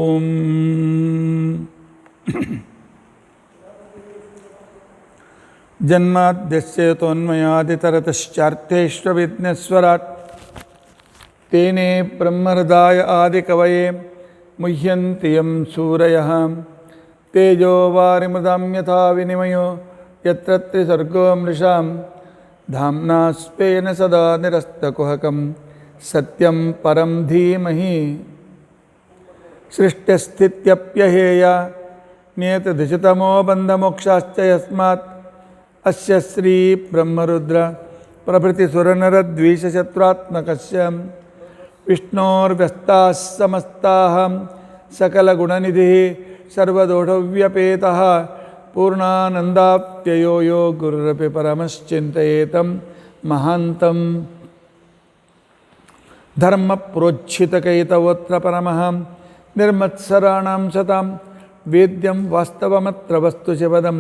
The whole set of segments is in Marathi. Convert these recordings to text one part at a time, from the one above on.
ओम जन्माद्यस्य तोन्मयादितरतश्चार्थेष्वविघ्नेश्वरात् तेने ब्रह्महृदाय आदिकवये मुह्यन्ति यं सूरयः तेजो वारिमृदां यथा विनिमयो यत्र त्रिसर्गो मृषां धाम्ना स्वेन सदा निरस्तकुहकं सत्यं परं धीमहि सृष्टिस्थित्यप्यहेया नियतधिषतमो बन्धमोक्षाश्च यस्मात् अस्य श्री ब्रह्मरुद्र प्रभृतिसुरनरद्वीषशत्रुत्मकस्य विष्णोर्व्यस्ताः समस्ताः सकलगुणनिधिः सर्वदोषव्यपेतः पूर्णानन्दाप्ययो यो गुरुरपि परमश्चिन्तयेतं महान्तं धर्मप्रोज्झितकैतवोऽत्र परमः निर्मत्सराणां सतां वेद्यं वास्तवमत्र वस्तुशिवदं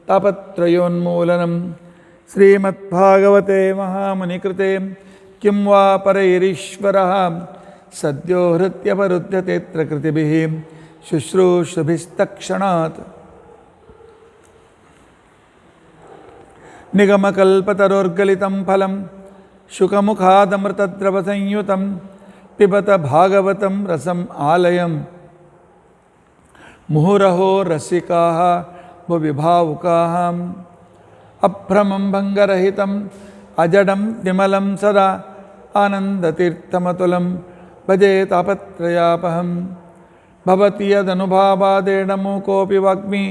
तापत्रयोन्मूलनं श्रीमद्भागवते महामुनिकृते किं वा परैरीश्वरः सद्यो हृत्यपरुध्यतेऽत्र कृतिभिः शुश्रूषुभिस्तक्षणात् निगमकल्पतरोर्गलितं फलं शुकमुखादमृतद्रवसंयुतं पिबत भागवतं रसम् आलयं मुहुरहो रसिकाः भुवि भावुकाः अभ्रमं भङ्गरहितम् अजडं विमलं सदा आनन्दतीर्थमतुलं भजे तापत्रयापहं भवति यदनुभावादेन मूकोऽपि वाग्मी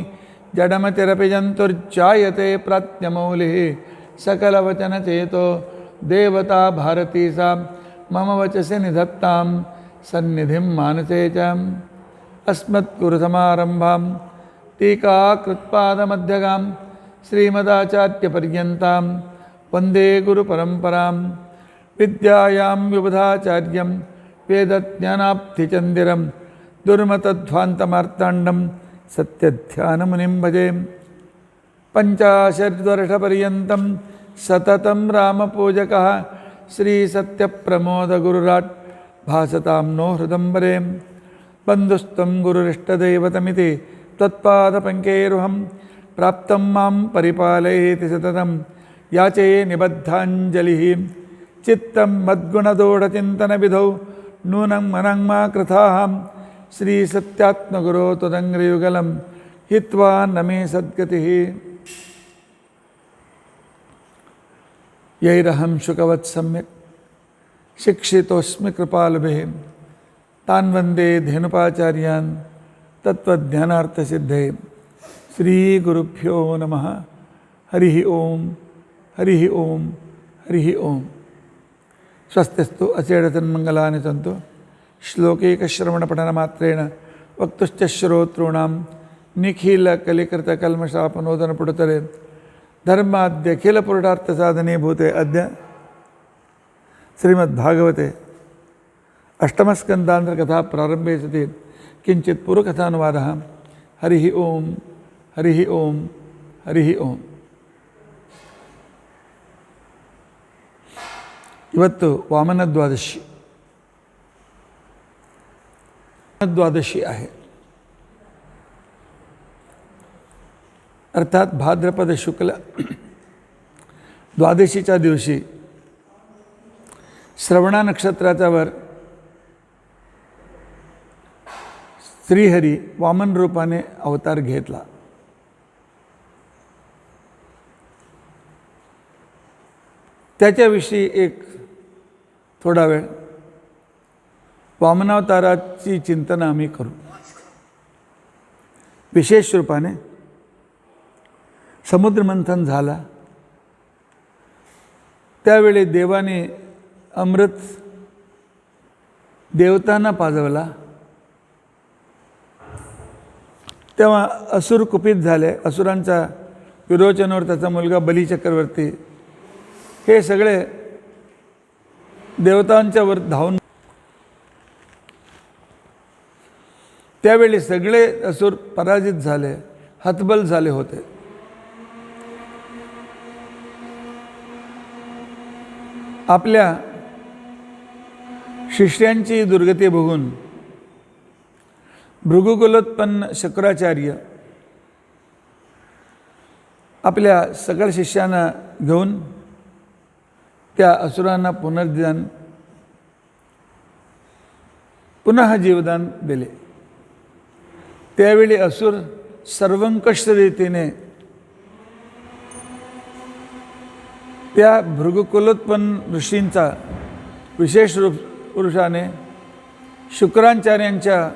जडमतिरपि जन्तुर्जायते प्राज्ञमौलिः सकलवचनचेतो देवता भारती सा मम वचसि निधत्तां सन्निधिं मानसे च अस्मत्गुरुसमारम्भां टीकाकृत्पादमध्यगां श्रीमदाचार्यपर्यन्तां वन्दे गुरुपरम्परां विद्यायां विबुधाचार्यं वेदज्ञानाब्धिचन्दिरं दुर्मतध्वान्तमार्ताण्डं सत्यध्यानमुनिं भजे पञ्चाशद्वर्षपर्यन्तं सततं रामपूजकः श्रीसत्यप्रमोदगुरुराट् भासतां नो हृदम्बरे बन्धुस्त्वं गुरुरिष्टदैवतमिति त्वत्पादपङ्केरुहं प्राप्तं मां परिपालयेति सततं याचे निबद्धाञ्जलिः चित्तं मद्गुणदोढचिन्तनविधौ नूनं मनं मा कृथाः श्रीसत्यात्मगुरो त्वदङ्घ्रियुगलं हित्वा न मे सद्गतिः यैरहं शुकवत् सम्यक् शिक्षितोऽस्मि कृपालुभिः तान् वन्दे धेनुपाचार्यान् तत्त्वज्ञानार्थसिद्धये श्रीगुरुभ्यो नमः हरिः ओं हरिः ओं हरिः ओं स्वस्तिस्तु अचेडतन्मङ्गलानि सन्तु श्लोकैकश्रवणपठनमात्रेण वक्तुश्च श्रोतॄणां निखिलकलिकृतकल्मषापनोदनपुटतरे धर्माद्यखिलपुरुषार्थसाधने भूते अद्य श्रीमद्भागवते अष्टमस्कन्धान्तर्कथा प्रारम्भे सति किञ्चित् पूर्वकथानुवादः हरिः ओं हरिः ओं हरिः ओं ಇವತ್ತು वामन द्वादशी आहे अर्थात भाद्रपद शुक्ल द्वादशीच्या दिवशी श्रवणा नक्षत्राचा वर श्रीहरी वामन रूपाने अवतार घेतला. त्याच्याविषयी एक थोडा वेळ वामनावताराची चिंतन आम्ही करू. विशेष रूपाने समुद्रमंथन झाला त्यावेळी देवाने अमृत देवतांना पाजवला तेव्हा असुर कुपित झाले. असुरांचा विरोचनावर त्याचा मुलगा बलिचक्रवर्ती हे सगळे देवतांच्यावर धावून त्यावेळी सगळे असुर पराजित झाले हतबल झाले होते. आपल्या शिष्यांची दुर्गती बघून भृगुकुलोत्पन्न शुक्राचार्य आपल्या सगळ्या शिष्यांना घेऊन त्या असुरांना पुनर्दान पुन्हा जीवदान दिले. त्यावेळी असुर सर्वंकष रीतीने त्या भृगुकुलोत्पन्न ऋषींचा विशेष पुरुषाने शुक्राचार्यांच्या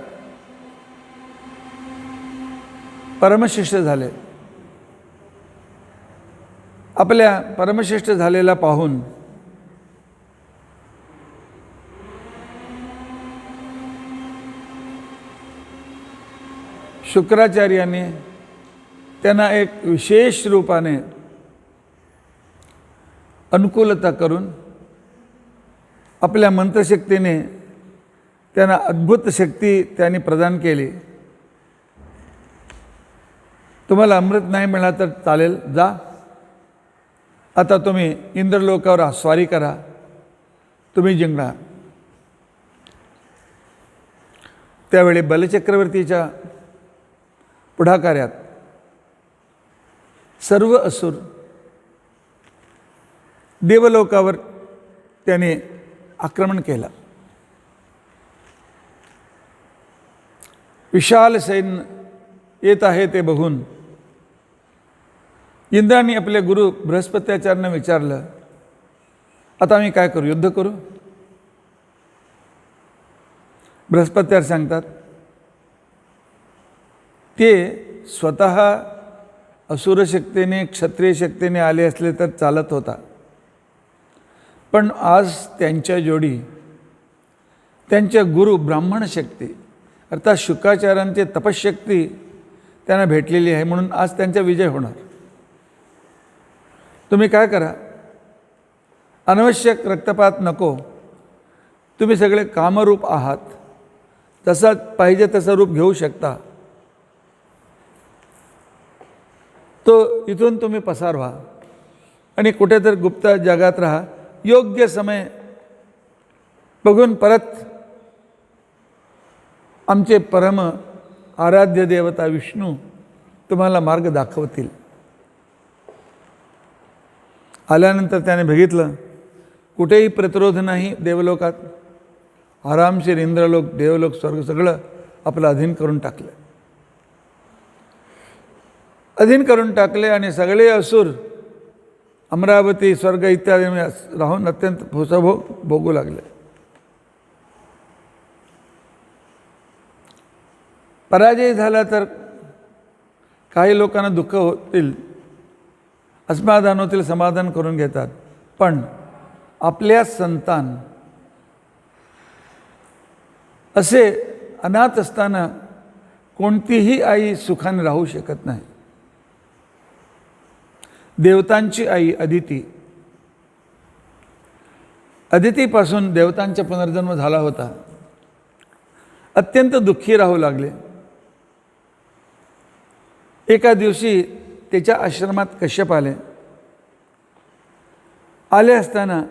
परमशिष्य झाले. आपल्या परमशिष्ट झालेला पाहून शुक्राचार्यांनी त्यांना एक विशेष रूपाने अनुकूलता करून आपल्या मंत्रशक्तीने त्यांना अद्भुत शक्ती त्यांनी प्रदान केली. तुम्हाला अमृत नाही मिळाला तर चालेल, जा आता तुम्ही इंद्रलोकावर स्वारी करा, तुम्ही जिंकणार. त्यावेळी बलचक्रवर्तीच्या पुढाकार्यात सर्व असुर देवलोकावर त्याने आक्रमण केलं. विशाल सैन्य येत आहे ते बघून इंद्राने आपले गुरु बृहस्पत्याचार्यांना विचारलं, आता आम्ही काय करू, युद्ध करू? बृहस्पत्याचार्य सांगतात, ते स्वतः असुरशक्तीने क्षत्रिय शक्तीने आले असले तर चालत होता, पण आज त्यांच्या जोडी त्यांच्या गुरु ब्राह्मण शक्ती अर्थात शुक्राचार्यांची तपशक्ती त्यांना भेटलेली आहे, म्हणून आज त्यांचा विजय होणार. तुम्ही काय करा, अनावश्यक रक्तपात नको, तुम्ही सगळे कामरूप आहात, जसा पाहिजे तसं रूप घेऊ शकता, तो इथून तुम्ही पसार व्हा आणि कुठेतरी गुप्त जगात राहा, योग्य समय बघून परत आमचे परम आराध्य देवता विष्णू तुम्हाला मार्ग दाखवतील. आल्यानंतर त्याने बघितलं कुठेही प्रतिरोध नाही, देवलोकात आरामशीर इंद्रलोक देवलोक स्वर्ग सगळं आपलं अधीन करून टाकलं. अधीन करून टाकले आणि सगळे असुर अमरावती स्वर्ग इत्यादी राहून अत्यंत भोसाभोग भोगू लागले. पराजय झाला तर काही लोकांना दुःख होतील, अस्माधान होतील, समाधान करून घेतात, पण आपल्या संतान असे अनाथ असताना कोणतीही आई सुखाने राहू शकत नाही. देवतांची आई अदिती, अदितीपासून देवतांचा पुनर्जन्म झाला होता, अत्यंत दुःखी राहू लागले. एका दिवशी त्याच्या आश्रमात कश्यप आले. आले असताना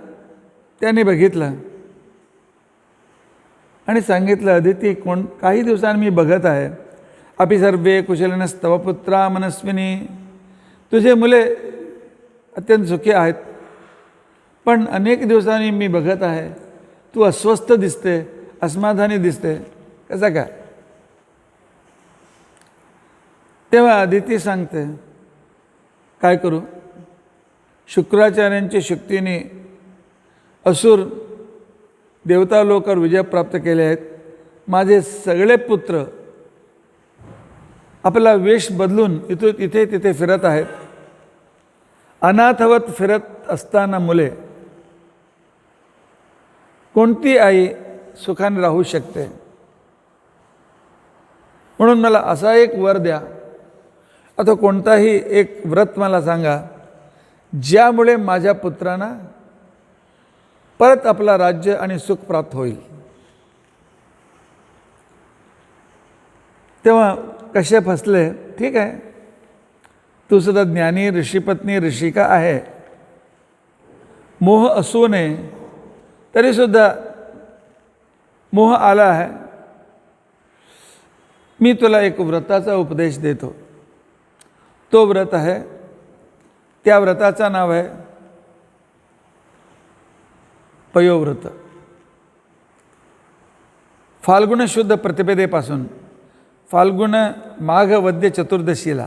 त्याने बघितलं आणि सांगितलं, अदिती काही दिवसांनी मी बघत आहे, अपि सर्वे कुशलिनस्तव पुत्रा मनस्विनी, तुझे मुले अत्यंत सुखी आहेत, पण अनेक दिवसांनी मी बघत आहे तू अस्वस्थ दिसते, अस्माधानी दिसते, कसं काय? तेव्हा अदिती सांगते, काय करू, शुक्राचार्यांच्या शक्तीने असुर देवता लोकांवर विजय प्राप्त केले आहेत. माझे सगळे पुत्र आपला वेश बदलून इथे तिथे फिरत आहेत. अनाथवत फिरत असताना मुले, कोणती आई सुखाने राहू शकते? म्हणून मला असा एक वर द्या, आता कोणताही एक व्रत मला सांगा, ज्यामुळे माझ्या पुत्रांना परत आपला राज्य आणि सुख प्राप्त होईल. तेव्हा कसे फसले, ठीक आहे, तू सुद्धा ज्ञानी ऋषीपत्नी ऋषिका आहे, मोह असू नये तरीसुद्धा मोह आला आहे, मी तुला एक व्रताचा उपदेश देतो. तो व्रत आहे, त्या व्रताचं नाव आहे पयोव्रत. फाल्गुन शुद्ध प्रतिपदेपासून फाल्गुन माघ वद्य चतुर्दशीला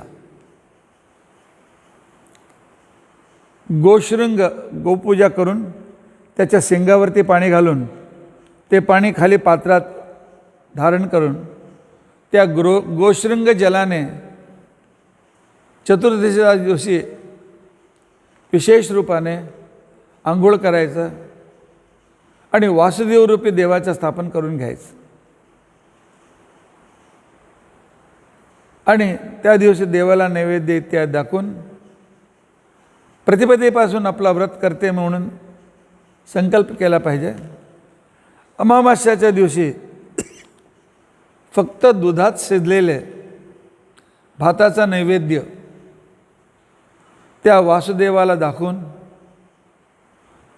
गोशृंग गोपूजा करून त्याच्या शिंगावरती पाणी घालून ते पाणी खाली पात्रात धारण करून त्या गोशृंग जलाने चतुर्दशीच्या दिवशी विशेष रूपाने आंघोळ करायचं आणि वासुदेवरूपी देवाचं स्थापन करून घ्यायचं. आणि त्या दिवशी देवाला नैवेद्य इत्यादी दाखवून प्रतिपदेपासून आपला व्रत करते म्हणून संकल्प केला पाहिजे. अमावास्याच्या दिवशी फक्त दुधात शिजलेले भाताचा नैवेद्य त्या वासुदेवाला दाखवून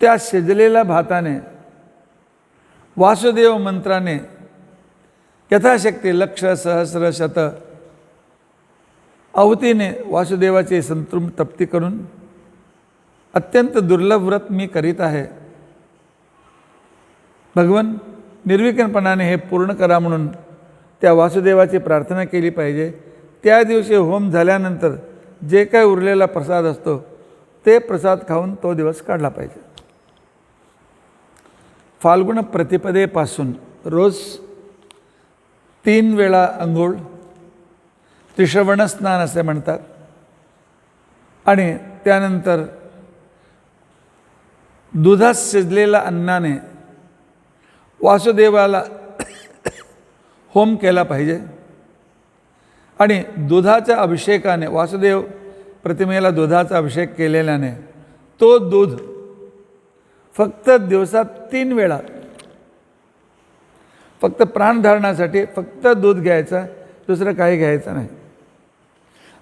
त्या शिजलेल्या भाताने वासुदेव मंत्राने यथाशक्ती लक्ष सहस्र शत आहुतीने वासुदेवाचे संतृप्ती करून अत्यंत दुर्लभ व्रत मी करीत आहे, भगवन निर्विघ्नपणाने हे पूर्ण करा म्हणून त्या वासुदेवाची प्रार्थना केली पाहिजे. त्या दिवशी होम झाल्यानंतर जे काय उरलेला प्रसाद असतो ते प्रसाद खाऊन तो दिवस काढला पाहिजे. फाल्गुन प्रतिपदेपासून रोज 3 वेळा अंघोळ, त्रिश्रवण स्नान असे म्हणतात, आणि त्यानंतर दुधात शिजलेल्या अन्नाने वासुदेवाला होम केला पाहिजे. आणि दुधाच्या अभिषेकाने वासुदेव प्रतिमेला दुधाचा अभिषेक केलेल्याने तो दूध फक्त दिवसात 3 वेळा फक्त प्राणधारणासाठी फक्त दूध घ्यायचं, दुसरं काही घ्यायचं नाही.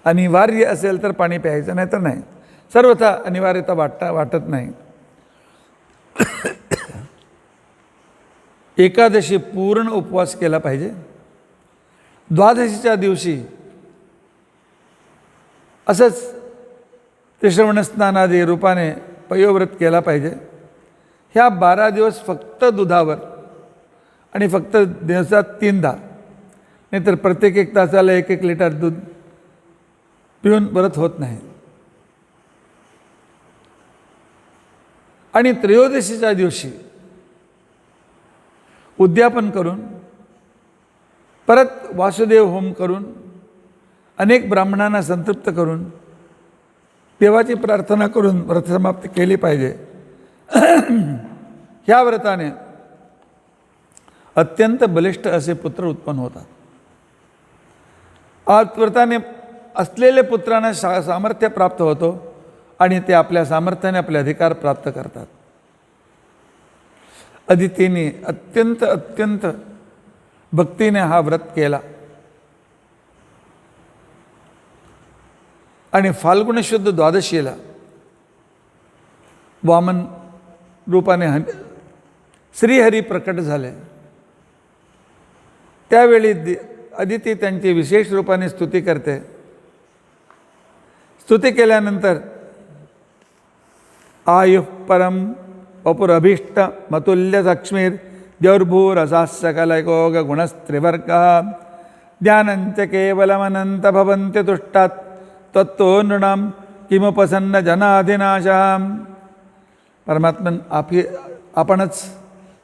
अनिवार्य असेल तर पाणी प्यायचं, नाही तर नाही. सर्वथा अनिवार्यता वाटत नाही. एकादशी पूर्ण उपवास केला पाहिजे. द्वादशीच्या दिवशी असंच त्रिश्रवण स्नानादी रूपाने पयोव्रत केला पाहिजे. ह्या 12 दिवस फक्त दुधावर आणि फक्त दिवसात 3दा, नाहीतर प्रत्येक 1 तासाला 1-1 लिटर दूध पिऊन व्रत होत नाही. आणि त्रयोदशीच्या दिवशी उद्यापन करून परत वासुदेव होम करून अनेक ब्राह्मणांना संतृप्त करून देवाची प्रार्थना करून व्रत समाप्ती केली पाहिजे. ह्या व्रताने अत्यंत बलिष्ठ असे पुत्र उत्पन्न होतात. आज व्रताने असलेले पुत्रांना सामर्थ्य प्राप्त होतो आणि ते आपल्या सामर्थ्याने आपले अधिकार प्राप्त करतात. अदितीने अत्यंत भक्तीने हा व्रत केला आणि फाल्गुन शुद्ध द्वादशीला वामन रूपाने श्रीहरी प्रकट झाले. त्यावेळी अदिती त्यांची विशेष रूपाने स्तुती करते. स्तुती केल्यानंतर आयुः परम वपुरभीष्ट मतुल्य लक्ष्मीर द्यौर्भूरसास्सकलयोग गुणस्त्रिवर्गः ज्ञानंच केवलमनंत भवन्ति तुष्टात तत्तो नृणाम किमुपसन्न जनाधिनाशः. परमात्मन आपणच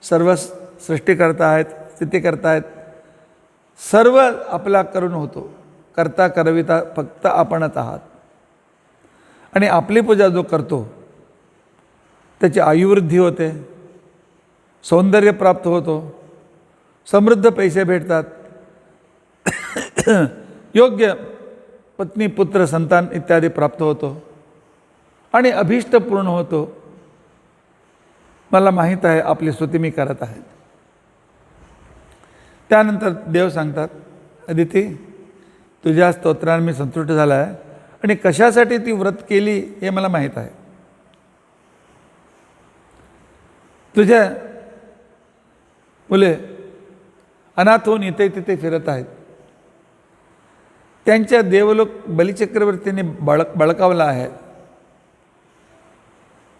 सर्व सृष्टी करतायत, स्थिती करतायत. सर्व आपला करून होतो, करता करविता फक्त आपणच आहात. आणि आपली पूजा जो करतो त्याची आयुवृद्धी होते, सौंदर्य प्राप्त होतो, समृद्ध पैसे भेटतात, योग्य पत्नी पुत्र संतान इत्यादी प्राप्त होतो आणि अभीष्ट पूर्ण होतो. मला माहीत आहे आपली स्तुती मी करत आहे. त्यानंतर देव सांगतात, अदिती तुझ्या स्तोत्राने मी संतुष्ट झाला आहे आणि कशासाठी ती व्रत केली हे मला माहीत आहे. तुझ्या मुले अनाथ होऊन इथे तिथे फिरत आहेत. त्यांच्या देवलोक बलिचक्रवर्तीने बळकावला आहे.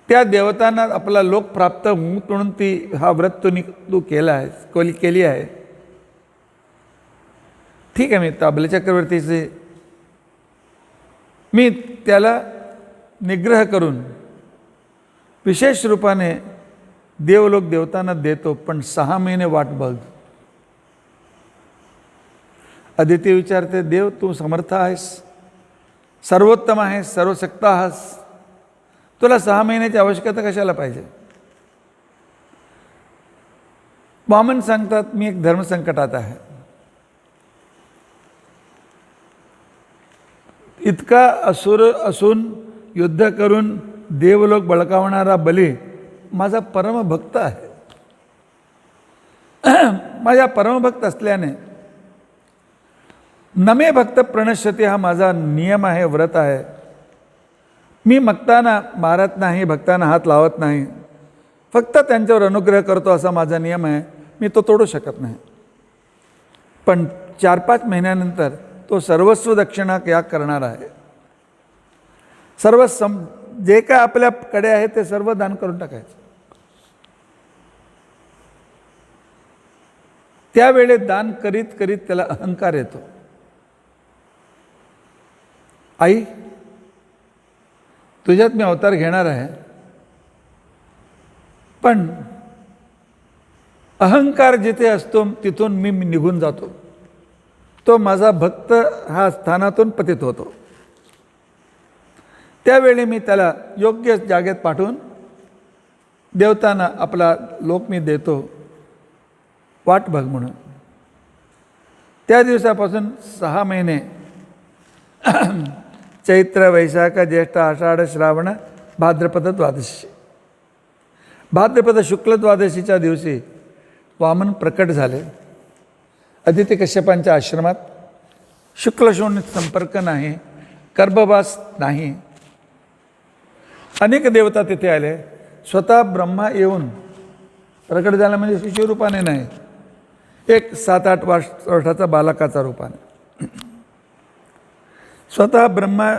त्या देवतांना आपला लोक प्राप्त म्हणून हा व्रत तू केला आहे, केली आहे. ठीक आहे, मी त्या बलिचक्रवर्तीचे मी त्याला निग्रह करून विशेष रूपाने देवलोक देवतांना देतो, पण 6 महिने वाट बघ. अदिती विचारते, देव तू समर्थ आहेस, सर्वोत्तम आहेस, सर्वशक्त आहेस, तुला 6 महिन्याची आवश्यकता कशाला पाहिजे? वामन सांगतात, मी एक धर्मसंकटात आहे. इतका असुर असून युद्ध करून देवलोक बळकावणारा बली माझा परमभक्त आहे. माझ्या परमभक्त असल्याने नमे भक्त प्रणश्यते हा माझा नियम आहे, व्रत आहे. मी भक्तांना मारत नाही, भक्तांना हात लावत नाही, फक्त त्यांच्यावर अनुग्रह करतो असा माझा नियम आहे. मी तो तोडू शकत नाही. पण 4-5 महिन्यानंतर तो सर्वस्व दक्षिणा या करणार आहे. जे काय आपल्याकडे आहे ते सर्व दान करून टाकायचं. त्यावेळी दान करीत करीत त्याला अहंकार येतो. आई, तुझ्यात मी अवतार घेणार आहे, पण अहंकार जिथे असतो तिथून मी निघून जातो. तो माझा भक्त हा स्थानातून पतित होतो. त्यावेळी मी त्याला योग्य जागेत पाठवून देवतांना आपला लोक मी देतो, वाट बघ म्हणून. त्या दिवसापासून 6 महिने चैत्र, वैशाख, ज्येष्ठ, आषाढ, श्रावण, भाद्रपद द्वादशी. भाद्रपद शुक्ल द्वादशीच्या दिवशी वामन प्रकट झाले. अदिती कश्यपांच्या आश्रमात शुक्लशोण संपर्क नाही, गर्भवास नाही. अनेक देवता तिथे आले. स्वतः ब्रह्मा येऊन प्रकट झाला, म्हणजे शिशुरूपाने नाही, एक 7-8 वर्षाचा बालकाचा रूपाने. स्वतः ब्रह्मा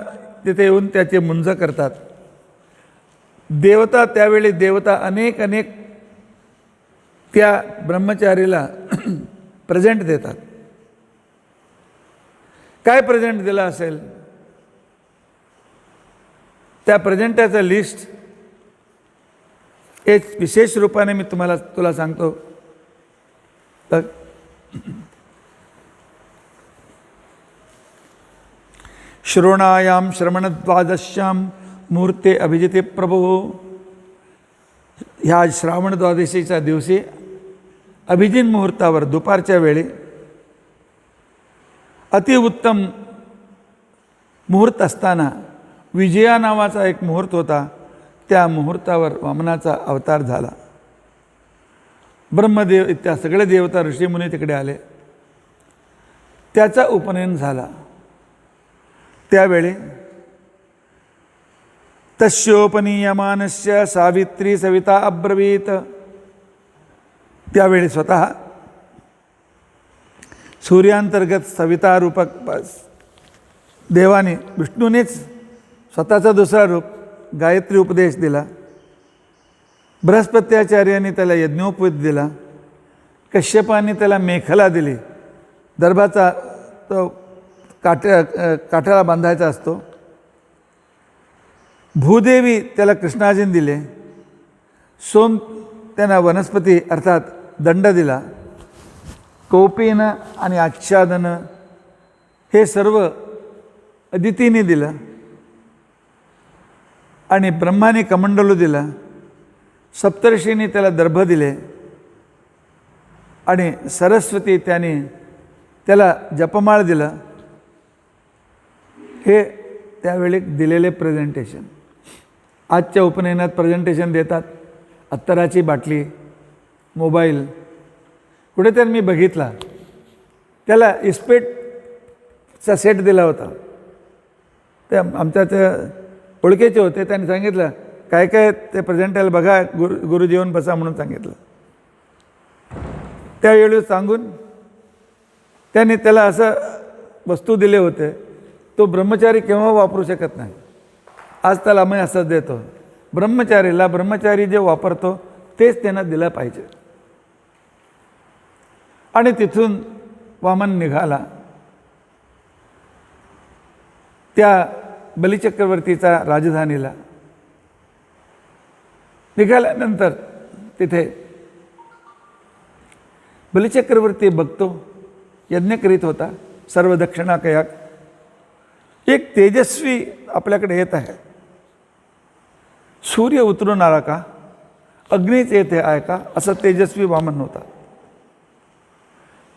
तिथे येऊन त्याचे मुंज करतात. देवता त्यावेळी अनेक त्या ब्रह्मचारीला प्रेझेंट देतात. काय प्रेझेंट दिला असेल त्या प्रेझेंटाचं लिस्ट एक विशेष रूपाने मी तुला सांगतो. तर श्रोणायाम श्रवणद्वादश्यां मुहूर्ते अभिजिते प्रभो. ह्या श्रावण द्वादशीच्या दिवशी अभिजित मुहूर्तावर दुपारच्या वेळी अतिउत्तम मुहूर्त असताना विजया नावाचा एक मुहूर्त होता. त्या मुहूर्तावर वामनाचा अवतार झाला. ब्रह्मदेव त्या सगळे देवता ऋषीमुनी तिकडे आले. त्याचा उपनयन झाला. त्यावेळी तस्योपनीयमानस्य सावित्री सविता अब्रवीत. त्यावेळी स्वतः सूर्यांतर्गत सविता रूपक देवाने विष्णूनेच स्वतःचा दुसरा रूप गायत्री उपदेश दिला. बृहस्पत्याचार्याने त्याला यज्ञोपवीत दिला. कश्यपाने त्याला मेखला दिली. दर्भाचा तो काठ्याला बांधायचा असतो. भूदेवी त्याला कृष्णार्जुन दिले. सोम त्यांना वनस्पती अर्थात दंड दिला. कौपीन आणि आच्छादन हे सर्व अदितीने दिलं. आणि ब्रह्माने कमंडलू दिला. सप्तर्षींनी त्याला दर्भ दिले. आणि सरस्वती त्याला जपमाळ दिला. हे त्यावेळी दिलेले प्रेझेंटेशन. आजच्या उपनयनात प्रेझेंटेशन देतात. अत्तराची बाटली, मोबाईल. कुठेतरी मी बघितला, त्याला इस्पेटचा सेट दिला होता. त्या आमच्या त्या ओळखीचे होते. त्यांनी सांगितलं काय काय ते प्रेझेंटेला बघा, गुरुजी येऊन बसा म्हणून सांगितलं. त्यावेळी सांगून त्यांनी त्याला असं वस्तू दिले होते तो ब्रह्मचारी केव्हा वापरू शकत नाही. आज त्याला आम्ही असंच देतो. ब्रह्मचारीला ब्रह्मचारी जे वापरतो तेच त्यांना दिलं पाहिजे. आणि तिथून वामन निघाला. त्या बलिचक्रवर्तीचा राजधानीला निघाल्यानंतर तिथे बलिचक्रवर्ती बघतो यज्ञ करीत होता सर्व दक्षिणा कयाक. एक तेजस्वी आपल्याकडे येत आहे. सूर्य उतरून आला का, अग्नीच येते आहे का, असा तेजस्वी वामन होता.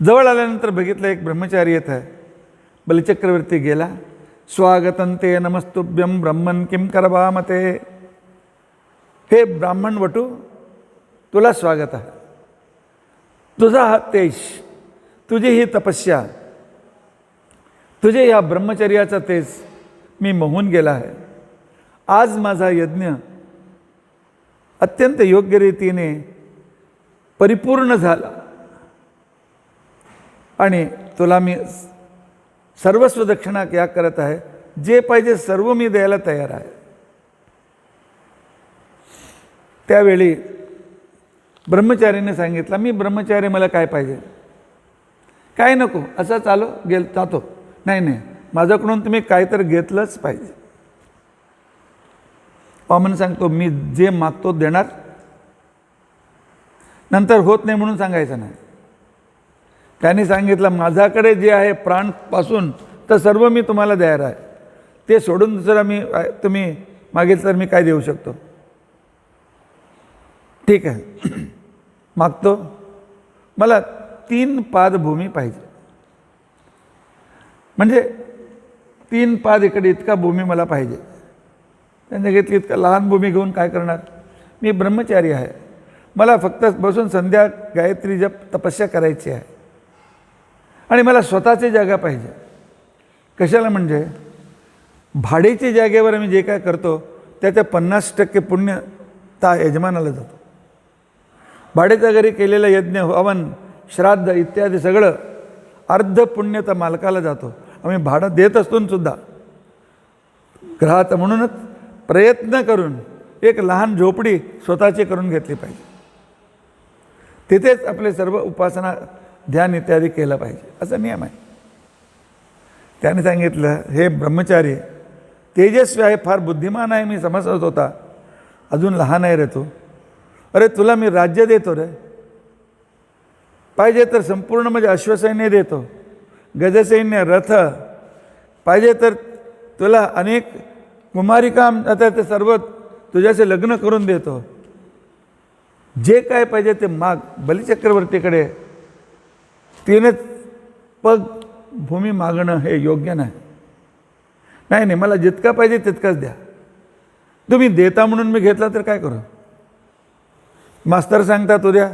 जवळ आल्यानंतर बघितलं एक ब्रह्मचारी येत आहे. बलिचक्रवर्ती गेला. स्वागतं ते नमस्तुभ्यं ब्रह्मन् किं करवामते. हे ब्राह्मण वटू, तुला स्वागत आहे. तुझा हा तेज, तुझी ही तपस्या, तुझे या ब्रह्मचर्याचा तेज मी मोहून गेला आहे. आज माझा यज्ञ अत्यंत योग्य रीतीने परिपूर्ण झाला आणि तुला मी सर्वस्व दक्षिणा क्या करत आहे. जे पाहिजे सर्व मी द्यायला तयार आहे. त्यावेळी ब्रह्मचारीने सांगितलं, मी ब्रह्मचारी, मला काय पाहिजे, काय नको, असं चालो जातो. नाही नाही, माझ्याकडून तुम्ही काहीतरी घेतलंच पाहिजे. वामन सांगतो, मी जे मागतो देणार, नंतर होत नाही म्हणून सांगायचं नाही. त्यांनी सांगितलं, माझ्याकडे जे आहे प्राणपासून तर सर्व मी तुम्हाला द्यायला आहे. ते सोडून दुसरं तुम्ही मागितलं तर मी काय देऊ शकतो. ठीक आहे, मागतो, मला 3 पाद भूमी पाहिजे. म्हणजे 3 पाद इकडे इतका भूमी मला पाहिजे. त्यांनी घेतली. इतका लहान भूमी घेऊन काय करणार, मी ब्रह्मचारी आहे, मला फक्त बसून संध्या गायत्री जप तपस्या करायची आहे आणि मला स्वतःची जागा पाहिजे. कशाला, म्हणजे भाडीच्या जागेवर आम्ही जे काय करतो त्याच्या 50% पुण्य त्या यजमानाला जातो. भाड्याच्या घरी केलेलं यज्ञ, हवन, श्राद्ध इत्यादी सगळं अर्ध पुण्य तर मालकाला जातो. आम्ही भाडं देत असून सुद्धा ग्रहात म्हणूनच प्रयत्न करून एक लहान झोपडी स्वतःची करून घेतली पाहिजे. तिथेच आपले सर्व उपासना ध्यान इत्यादी केलं पाहिजे, असा नियम आहे. त्याने सांगितलं, हे ब्रह्मचारी तेजस्वी आहे, फार बुद्धिमान आहे, मी समजत होता, अजून लहान आहे रे तू. अरे तुला मी राज्य देतो रे, पाहिजे तर संपूर्ण म्हणजे अश्वसैन्य देतो, गजसैन्य, रथ, पाहिजे तर तुला अनेक कुमारिका, आता ते सर्व तुझ्याचे लग्न करून देतो. जे काय पाहिजे ते माग. बलिचक्रवर्तीकडे 3 पग भूमी मागणं हे योग्य नाही. नाही नाही, मला जितका पाहिजे तितकाच द्या. तुम्ही देता म्हणून मी घेतला तर काय करू. मास्तर सांगतात उद्या,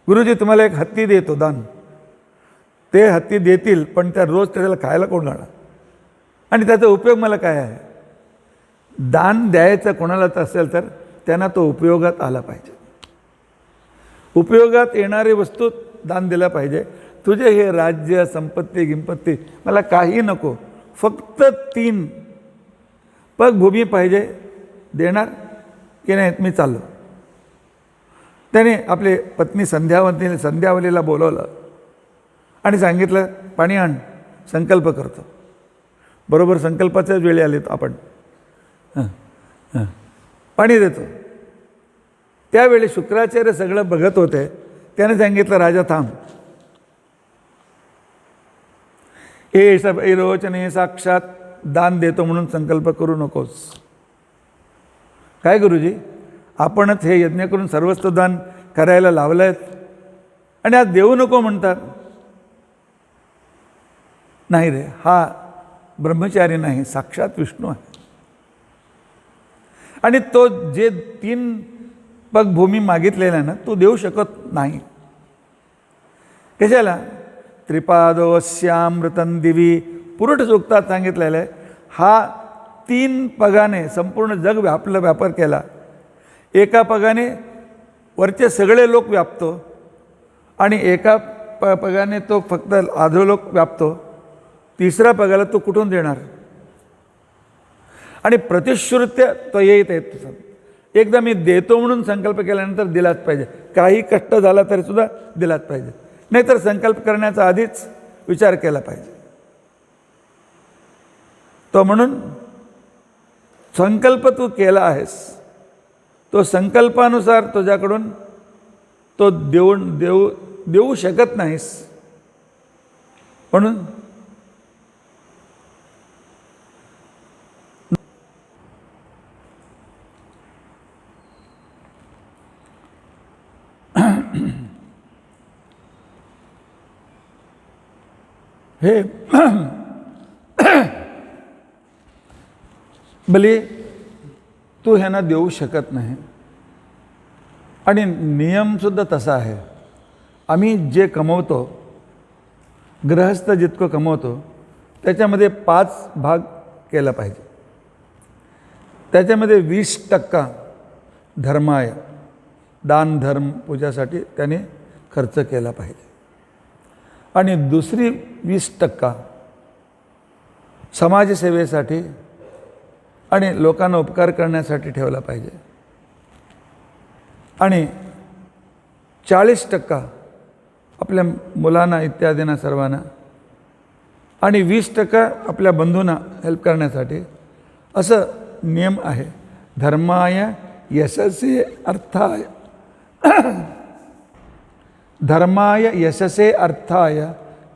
गुरुजी तुम्हाला एक हत्ती देतो दान. ते हत्ती देतील, पण त्या रोज त्याला खायला कोण लावणार आणि त्याचा उपयोग मला काय आहे. दान द्यायचं कोणाला असेल तर त्यांना तो उपयोगात आला पाहिजे. उपयोगात येणारी वस्तू दान दिला पाहिजे. तुझे हे राज्य, संपत्ती, गिंपत्ती मला काही नको, फक्त 3 पग भूमी पाहिजे. देणार की नाही, मी चाललो. त्याने आपले पत्नी संध्यावलीला बोलवलं आणि सांगितलं, पाणी आण, संकल्प करतो. बरोबर संकल्पाच्याच वेळी आले आपण. पाणी देतो. त्यावेळी शुक्राचार्य सगळं बघत होते. त्याने सांगितलं, राजा थांब, एष ऐरोचने साक्षात दान देतो म्हणून संकल्प करू नकोस. काय गुरुजी, आपणच हे यज्ञ करून सर्वस्व दान करायला लावलं आहेत आणि आज देऊ नको म्हणतात. नाही रे, हा ब्रह्मचारी नाही, साक्षात विष्णू आहे. आणि तो जे 3 पग भूमी मागितलेला आहे ना, तो देऊ शकत नाही. कशाला, त्रिपादोस्यामृतं दिवी पुरुष सूक्तात सांगितलेलं आहे. हा 3 पगाने संपूर्ण जग व्यापार केला. एका पगाने वरचे सगळे लोक व्यापतो आणि एका पगाने तो फक्त आधोलोक व्यापतो. तिसऱ्या पगाला तो कुठून देणार? आणि प्रतिश्रुत्य तो येत आहेत. एकदा मी देतो म्हणून संकल्प केल्यानंतर दिलाच पाहिजे. काही कष्ट झाला तरी सुद्धा दिलाच पाहिजे, नाहीतर संकल्प करण्याचा आधीच विचार केला पाहिजे. तो म्हणून संकल्प तू केला आहेस, तो संकल्पानुसार तुझ्याकडून तो देऊ शकत नाहीस. म्हणून हे भले तू ह्यांना देऊ शकत नाही. आणि नियमसुद्धा तसा आहे. आम्ही जे कमवतो, गृहस्थ जितकं कमवतो त्याच्यामध्ये 5 भाग केला पाहिजे. त्याच्यामध्ये 20% धर्माय, दान धर्म पूजासाठी त्याने खर्च केला पाहिजे. आणि दुसरी 20% समाजसेवेसाठी आणि लोकांना उपकार करण्यासाठी ठेवला पाहिजे. आणि 40% आपल्या मुलांना इत्यादींना सर्वांना, आणि 20% आपल्या बंधूंना हेल्प करण्यासाठी. असं नियम आहे. धर्माय यशसे अर्थाय, धर्माय यशसे अर्थाय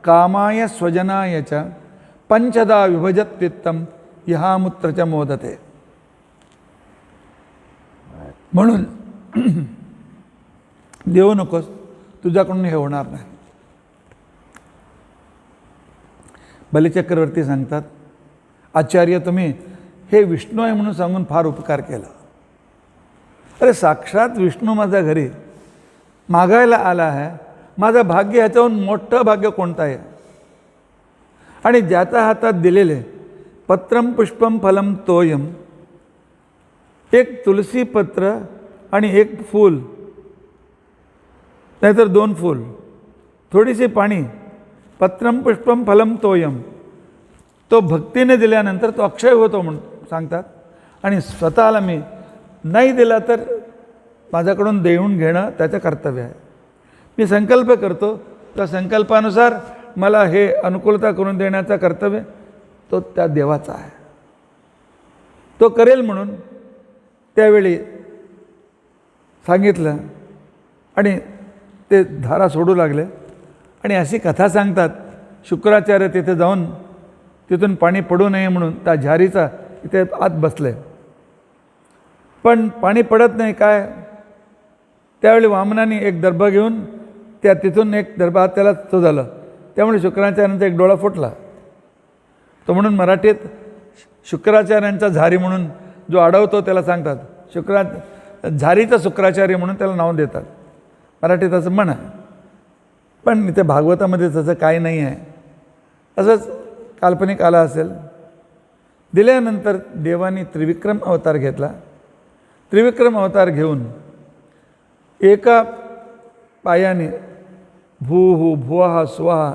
कामाय स्वजनाय च पंचदा विभजत वित्तम यहामुत्र च मोदते. म्हणून देऊ नकोस, तुझ्याकडून हे होणार नाही. बलिचक्रवर्ती सांगतात, आचार्य तुम्ही हे विष्णू आहे म्हणून सांगून फार उपकार केला. अरे साक्षात विष्णू माझ्या घरी मागायला आला आहे. माझं भाग्य ह्याच्याहून मोठं भाग्य कोणतं आहे? आणि ज्याच्या हातात दिलेले पत्रम पुष्पम फलम तोयम, एक तुलसी पत्र आणि एक फूल, नाहीतर 2 फूल, थोडीशी पाणी, पत्रम पुष्पम फलम तोयम, तो भक्तीने दिल्यानंतर तो अक्षय होतो म्हणून सांगतात. आणि स्वतःला मी नाही दिला तर माझ्याकडून देऊन घेणं त्याचं कर्तव्य आहे. मी संकल्प करतो, त्या संकल्पानुसार मला हे अनुकूलता करून देण्याचं कर्तव्य तो त्या देवाचा आहे. तो करेल म्हणून त्यावेळी सांगितलं. आणि ते धारा सोडू लागले. आणि अशी कथा सांगतात, शुक्राचार्य तिथे जाऊन तिथून पाणी पडू नये म्हणून त्या झारीचा इथे आत बसले, पण पाणी पडत नाही. काय? त्यावेळी वामनाने एक दर्भ घेऊन त्या तिथून एक दर्भ आत त्याला तो झालं. त्यामुळे शुक्राचार्यांचा एक डोळा फुटला. तो म्हणून मराठीत शुक्राचार्यांचा झारी म्हणून जो अडवतो त्याला सांगतात झारीचा शुक्राचार्य म्हणून त्याला नाव देतात. मराठीत असं म्हणा, पण इथे भागवतामध्ये तसं काही नाही आहे. असंच काल्पनिक आला असेल. दिल्यानंतर देवानी त्रिविक्रम अवतार घेतला. त्रिविक्रम अवतार घेऊन एका पायाने भूः भुवः स्वः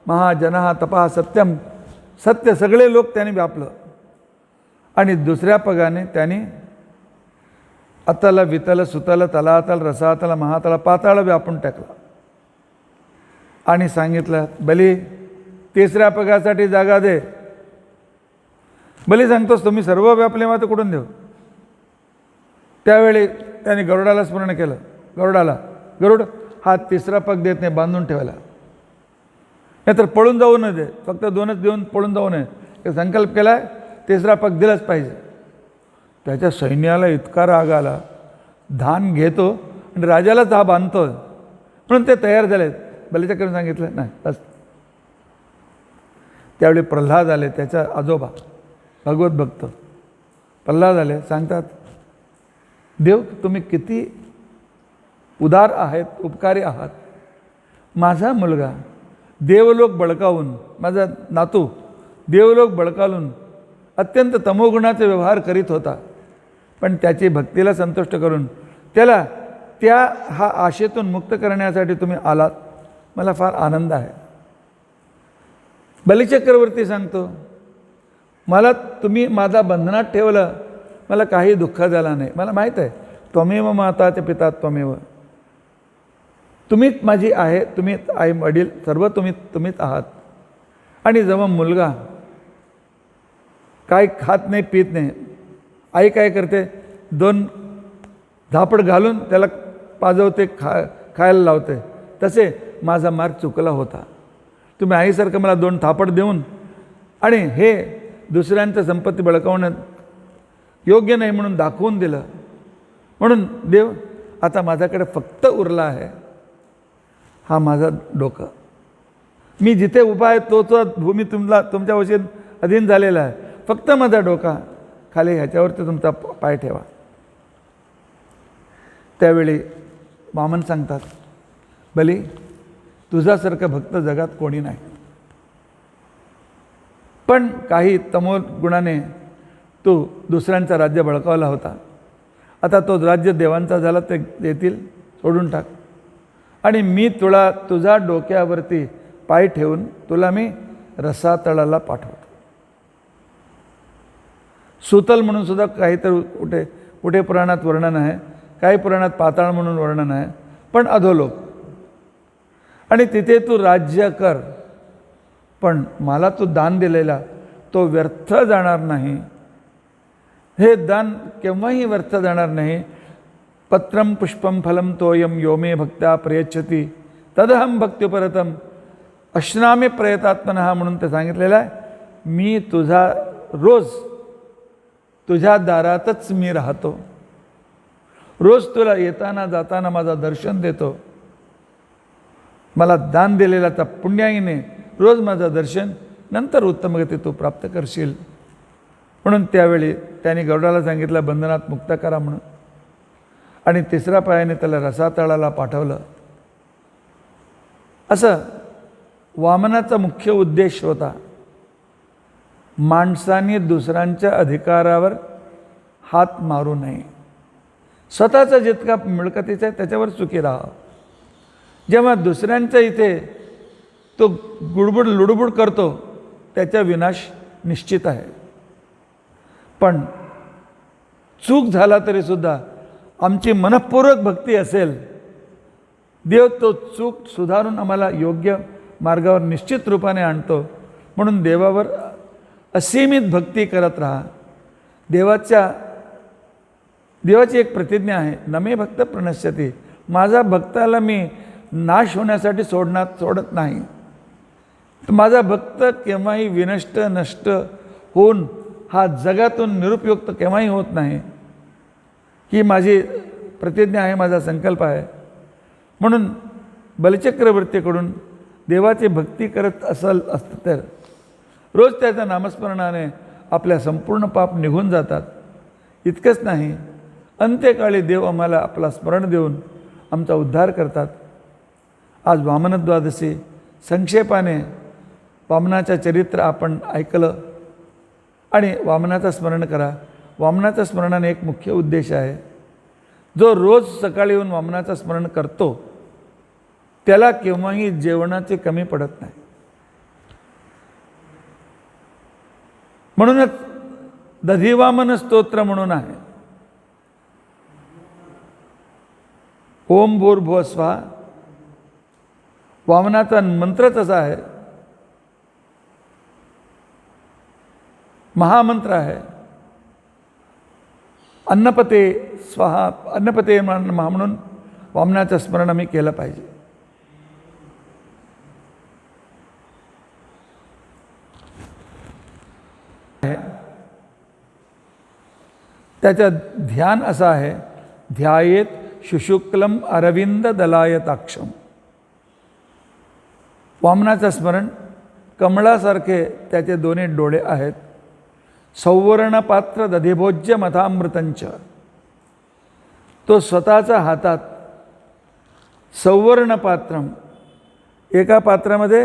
महाजनः तपः सत्यम, सत्य सगळे लोक त्याने व्यापलं. आणि दुसऱ्या पगाने त्याने अतल वितल सुतल तलातल रसातल महातल पाताळ व्यापून टाकला. आणि सांगितलं, बली तिसऱ्या पगासाठी जागा दे. बली सांगतोस तुम्ही सर्व व्यापले, मात्र कुठून देऊ? त्यावेळी त्याने गरुडाला स्मरण केलं. गरुड हा तिसरा पग देत नाही, बांधून ठेवायला, नाहीतर पळून जाऊ न दे. फक्त 2च देऊन पळून जाऊ नये. एक संकल्प केला, तिसरा पग दिलाच पाहिजे. त्याच्या सैन्याला इतका राग आला. धान घेतो आणि राजालाच हा बांधतो म्हणून ते तयार झाले. बलिचक्राने सांगितलं नाही बस. त्यावेळी प्रल्हाद आले, त्याचा आजोबा भगवत भक्त प्रल्हाद आले. सांगतात, देव तुम्ही किती उदार आहेत, उपकारी आहात. माझा मुलगा देवलोक बळकावून, माझा नातू देवलोक बळकावून अत्यंत तमोगुणाचे व्यवहार करीत होता, पण त्याची भक्तीला संतुष्ट करून त्याला हा आशेतून मुक्त करण्यासाठी तुम्ही आलात. मला फार आनंद आहे. बलिचक्रवर्ती सांगतो, मला तुम्ही माझा बंधनात ठेवलं, मला काही दुःख झाला नाही. मला माहीत आहे, त्वमेव माता च पिता त्वमेव, तुम्हीच माझी आहे, तुम्ही आई वडील सर्व तुम्हीच आहात. आणि जेव्हा मुलगा काय खात नाही पीत नाही, आई काय करते, 2 झापड घालून त्याला पाजवते, खायला लावते. तसे माझा मार्ग चुकला होता. तुम्ही आईसारखं मला 2 थापड देऊन आणि हे दुसऱ्यांचं संपत्ती बळकावणं योग्य नाही म्हणून दाखवून दिलं. म्हणून देव आता माझ्याकडे फक्त उरला आहे हा माझा डोकं. मी जिथे उभा आहे तो भूमी तुमच्या वशीत अधीन झालेला आहे. फक्त माझा डोका खाली ह्याच्यावरती तुमचा पाय ठेवा. त्यावेळी वामन सांगतात, बली तुझ्यासारखं भक्त जगात कोणी नाही. पण काही तमोगुणाने तू दुसऱ्यांचा राज्य बळकावला होता. आता तो राज्य देवांचा झाला, ते देतील, सोडून टाक. आणि मी तुला तुझ्या डोक्यावरती पाय ठेवून तुला मी रसातळाला पाठवतो. सुतल म्हणून सुद्धा काहीतरी कुठे पुराणात वर्णन आहे, काही पुराणात पाताळ म्हणून वर्णन आहे, पण अधोलोक. आणि तिथे तू राज्य कर, पण मला तू दान दिलेला तो व्यर्थ जाणार नाही. हे दान केव्हाही व्यर्थ जाणार नाही. पत्रम पुष्पम फलम तोयम यो मे भक्त्या प्रयच्छती तदहम भक्त्युपरतम अश्नामे प्रयतात्मनः म्हणून ते सांगितलेलं आहे. मी रोज तुझ्या दारातच मी राहतो. रोज तुला येताना जाताना माझा दर्शन देतो. मला दान दिलेला त्या पुण्याईने रोज माझं दर्शन, नंतर उत्तम गती तू प्राप्त करशील. म्हणून त्यावेळी त्याने गरुडाला सांगितलं बंधनात मुक्त करा म्हणून. आणि 3ऱ्या पायाने त्याला रसातळाला पाठवलं. असं वामनाचा मुख्य उद्देश होता, माणसाने दुसऱ्यांच्या अधिकारावर हात मारू नये. स्वतःचा जितका मिळकतीचा आहे त्याच्यावर सुखी राहा. जेव्हा दुसऱ्यांच्या इथे तो गुडबुड लुडबुड करतो त्याचा विनाश निश्चित आहे. पण चूक झाला तरीसुद्धा आमची मनःपूर्वक भक्ती असेल, देव तो चूक सुधारून आम्हाला योग्य मार्गावर निश्चित रूपाने आणतो. म्हणून देवावर असीमित भक्ती करत राहा. देवाची एक प्रतिज्ञा आहे, नमे भक्त प्रणश्यती. माझा भक्ताला मी नाश होण्यासाठी सोडत नाही. माझा भक्त केव्हाही विनष्ट नष्ट होऊन हा जगातून निरुपयुक्त केव्हाही होत नाही. ही माझी प्रतिज्ञा आहे, माझा संकल्प आहे. म्हणून बलिचक्रवर्तीकडून देवाची भक्ती करत असतं तर रोज त्याच्या नामस्मरणाने आपल्या संपूर्ण पाप निघून जातात. इतकंच नाही, अंत्यकाळी देव आम्हाला आपला स्मरण देऊन आमचा उद्धार करतात. आज वामनद्वादशी संक्षेपाने वामनाचं चरित्र आपण ऐकलं आणि वामनाचं स्मरण करा. वामनाचं स्मरणाने एक मुख्य उद्देश आहे, जो रोज सकाळी येऊन वामनाचं स्मरण करतो त्याला केव्हाही जेवणाची कमी पडत नाही. म्हणूनच दधिवामन स्तोत्र म्हणून आहे. ओम भूर्भुवः स्वः वामनाचा मंत्रच असा आहे, महामंत्र आहे. अन्नपते स्वाहा, अन्नपते म्हणून वामनाचं स्मरण आम्ही केलं पाहिजे. त्याचं ध्यान असं आहे, ध्यायेत शुशुक्लम अरविंद दलायताक्षम. वामनाचं स्मरण कमळासारखे त्याचे दोन्ही डोळे आहेत. सौवर्णपात्र दधिभोज्य मथामृतंच. तो स्वतःच्या हातात सौवर्णपात्रम, एका पात्रामध्ये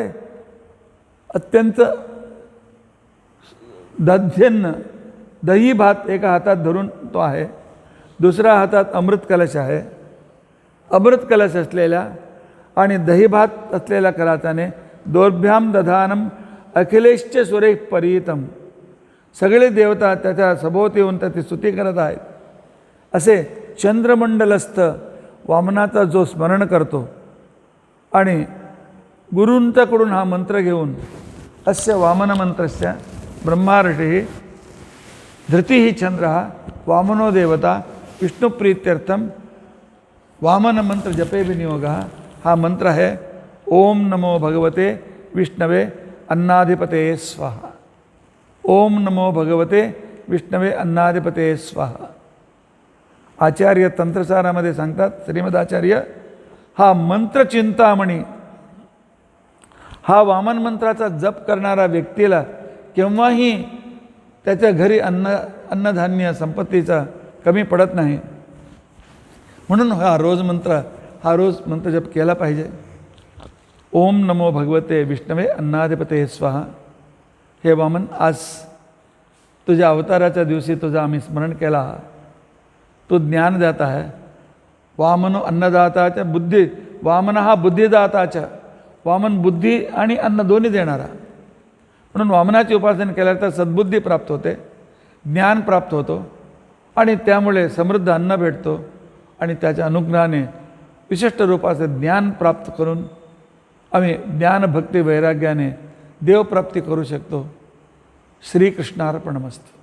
अत्यंत दध्यन्न दही भात एका हातात धरून तो आहे, दुसऱ्या हातात अमृत कलश आहे. अमृत कलश असलेल्या आणि दही भात असलेल्या कराताने दोर्भ्याम दधानम अखिलेश्च सुरे परीतम, सगळे देवता त्याच्या सभोवती येऊन त्याची स्तुती करत आहेत. असे चंद्रमंडलस्थ वामनाचा जो स्मरण करतो आणि गुरूंच्याकडून हा मंत्र घेऊन अस्य वामन मंत्रस्य ब्रह्मार्षी धृती चंद्र वामनो देवता विष्णुप्रीत्यर्थम वामन मंत्र जपे विनियोग. हा मंत्र आहे ओम नमो भगवते विष्णवे अन्नाधिपते स्वाहा. ओम नमो भगवते विष्णवे अन्नाधिपते स्वाहा. आचार्य तंत्रसारामध्ये सांगतात, श्रीमदाचार्य, हा मंत्र चिंतामणी, हा वामन मंत्राचा जप करणारा व्यक्तीला केव्हाही त्याच्या घरी अन्नधान्य संपत्तीचा कमी पडत नाही. म्हणून हा रोज मंत्र जप केला पाहिजे. ओम नमो भगवते विष्णवे अन्नाधिपते स्वाहा. हे वामन, आज तुझ्या अवताराच्या दिवशी तुझं आम्ही स्मरण केला. तो ज्ञानदाता आहे. वामनो अन्नदाताच्या बुद्धी, वामन हा बुद्धिदाताच्या, वामन बुद्धी आणि अन्न दोन्ही देणारा. म्हणून वामनाची उपासना केल्यानंतर सद्बुद्धी प्राप्त होते, ज्ञान प्राप्त होतो आणि त्यामुळे समृद्ध अन्न भेटतो आणि त्याच्या अनुग्रहाने विशिष्ट रूपाचे ज्ञान प्राप्त करून आम्ही ज्ञान भक्ती वैराग्याने देवप्राप्ती करू शकतो. श्रीकृष्णार्पणमस्तु.